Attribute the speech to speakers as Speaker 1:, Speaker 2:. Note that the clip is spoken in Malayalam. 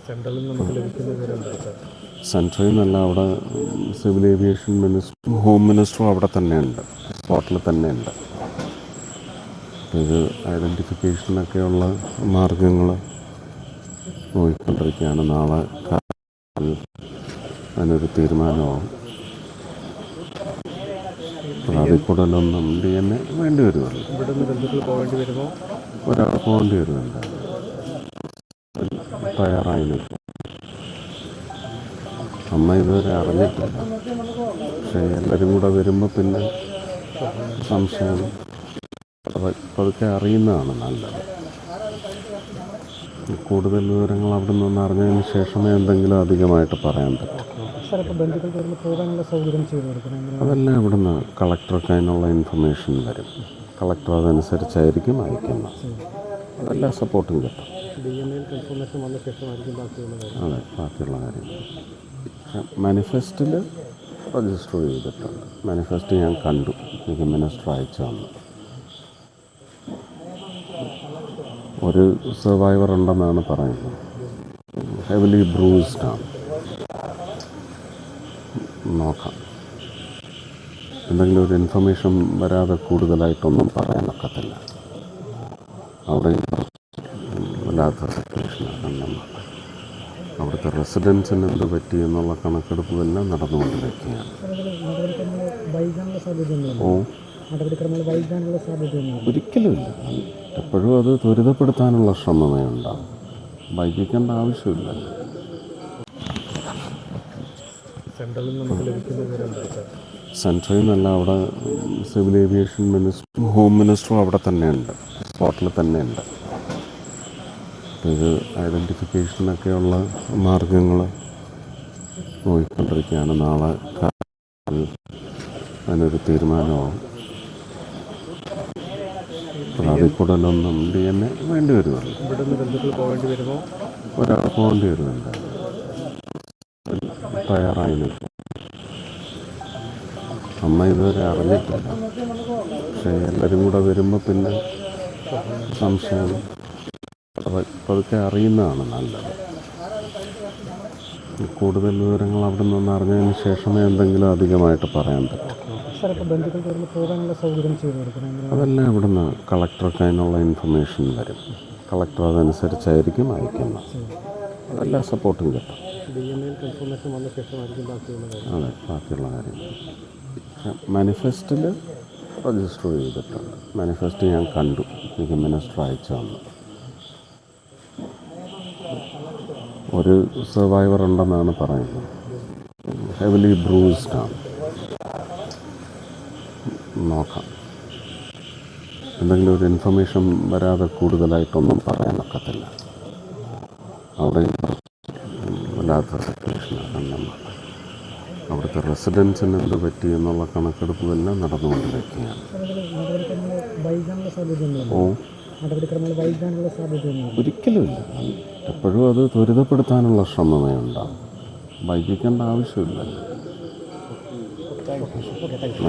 Speaker 1: സെൻട്രലിൽ നമുക്ക് ലഭിക്കുന്ന വിവരമുണ്ട് സാർ.
Speaker 2: സെൻട്രൽ നിന്നല്ല, അവിടെ സിവിൽ ഏവിയേഷൻ മിനിസ്റ്ററും ഹോം മിനിസ്റ്ററും അവിടെ തന്നെയുണ്ട്, സ്പോട്ടിൽ തന്നെയുണ്ട്. ഇത് ഐഡൻറ്റിഫിക്കേഷനൊക്കെയുള്ള മാർഗങ്ങൾ നോക്കിക്കൊണ്ടിരിക്കുകയാണ്. നാളെ അതിനൊരു തീരുമാനമാവും. അതിൽ കൂടുതലൊന്നും DNA വേണ്ടി വരുമല്ലോ.
Speaker 1: ഇവിടുന്ന് ബന്ധുക്കൾ പോകേണ്ടി വരുമോ?
Speaker 2: ഒരാൾ പോകേണ്ടി വരുന്നുണ്ട്, തയ്യാറായി നിൽക്കും. അമ്മ ഇതുവരെ അറിഞ്ഞിട്ടില്ല, പക്ഷേ എല്ലാവരും കൂടെ വരുമ്പോൾ പിന്നെ സംശയം പതുക്കെ അറിയുന്നതാണ് നല്ലത്. കൂടുതൽ വിവരങ്ങൾ അവിടെ നിന്ന് അറിഞ്ഞതിന് ശേഷമേ എന്തെങ്കിലും അധികമായിട്ട് പറയാൻ പറ്റും. അതെല്ലാം ഇവിടുന്ന് കളക്ടർക്ക് അതിനുള്ള ഇൻഫർമേഷൻ വരും. കളക്ടർ അതനുസരിച്ചായിരിക്കും അയക്കുന്നത്. അതെല്ലാ സപ്പോർട്ടും കിട്ടും. അതെ, ബാക്കിയുള്ള കാര്യങ്ങൾ. പക്ഷെ മാനിഫെസ്റ്റിൽ രജിസ്റ്റർ ചെയ്തിട്ടുണ്ട്. മാനിഫെസ്റ്റ് ഞാൻ കണ്ടു, എനിക്ക് മിനിസ്റ്റർ അയച്ചു തന്നു. ഒരു സർവൈവർ ഉണ്ടെന്നാണ് പറയുന്നത്. ഹെവിലി ബ്രൂസ്ഡ് ആണ്. നോക്കാം, എന്തെങ്കിലും ഒരു ഇൻഫർമേഷൻ വരാതെ കൂടുതലായിട്ടൊന്നും പറയാനൊക്കത്തില്ല. അവിടെ വല്ലാത്ത സിറ്റുവേഷനാണ്. അവിടുത്തെ റെസിഡൻസിന് എന്ത് പറ്റി എന്നുള്ള കണക്കെടുപ്പ് എല്ലാം നടന്നുകൊണ്ടിരിക്കുകയാണ്. ഒരിക്കലുമില്ല. എപ്പോഴും അത് ത്വരിതപ്പെടുത്താനുള്ള ശ്രമമേ ഉണ്ടാവും. വൈകിക്കേണ്ട ആവശ്യമില്ലല്ലോ. സെൻട്രൽ നിന്നല്ല, അവിടെ സിവിൽ ഏവിയേഷൻ മിനിസ്റ്ററും ഹോം മിനിസ്റ്ററും അവിടെ തന്നെയുണ്ട്, സ്പോട്ടിൽ തന്നെയുണ്ട്. ഇത് ഐഡൻറ്റിഫിക്കേഷനൊക്കെയുള്ള മാർഗങ്ങൾ നോക്കിക്കൊണ്ടിരിക്കുകയാണ്. നാളെ അതിനൊരു തീരുമാനമാവും. അതിൽ കൂടുതലൊന്നും DNA വേണ്ടി വരുമല്ലോ.
Speaker 1: ഇവിടുന്ന് ബന്ധുക്കൾ പോകേണ്ടി വരുമോ?
Speaker 2: ഒരാൾ പോകേണ്ടി വരുന്നുണ്ട്, തയ്യാറായി നിൽക്കും. അമ്മ ഇതുവരെ അറിഞ്ഞിട്ടില്ല, പക്ഷേ എല്ലാവരും കൂടെ വരുമ്പോൾ പിന്നെ സംശയം പതുക്കെ അറിയുന്നതാണ് നല്ലത്. കൂടുതൽ വിവരങ്ങൾ അവിടെ നിന്ന് അറിഞ്ഞതിന് ശേഷമേ എന്തെങ്കിലും അധികമായിട്ട് പറയാൻ പറ്റും. അതെല്ലാം ഇവിടുന്ന് കളക്ടർക്ക് അതിനുള്ള ഇൻഫർമേഷൻ വരും. കളക്ടർ അതനുസരിച്ചായിരിക്കും അയക്കുന്നത്. അതെല്ലാ സപ്പോർട്ടും കിട്ടും. അതെ, ബാക്കിയുള്ള കാര്യങ്ങൾ. പക്ഷെ മാനിഫെസ്റ്റിൽ രജിസ്റ്റർ ചെയ്തിട്ടുണ്ട്. മാനിഫെസ്റ്റ് ഞാൻ കണ്ടു, എനിക്ക് മിനിസ്റ്റർ അയച്ചു തന്നു. ഒരു സർവൈവർ ഉണ്ടെന്നാണ് പറയുന്നത്. ഹെവിലി ബ്രൂസ്ഡ് ആണ്. നോക്കാം, എന്തെങ്കിലും ഒരു ഇൻഫർമേഷൻ വരാതെ കൂടുതലായിട്ടൊന്നും പറയാനൊക്കത്തില്ല. അവിടെ വല്ലാത്ത സിറ്റുവേഷനാണ്. അവിടുത്തെ റെസിഡൻസിന് എന്ത് പറ്റി എന്നുള്ള കണക്കെടുപ്പ് എല്ലാം നടന്നുകൊണ്ടിരിക്കുകയാണ്. ഒരിക്കലുമില്ല. എപ്പോഴും അത് ത്വരിതപ്പെടുത്താനുള്ള ശ്രമമേ ഉണ്ടാവും. വൈകിക്കേണ്ട ആവശ്യമില്ലല്ലോ.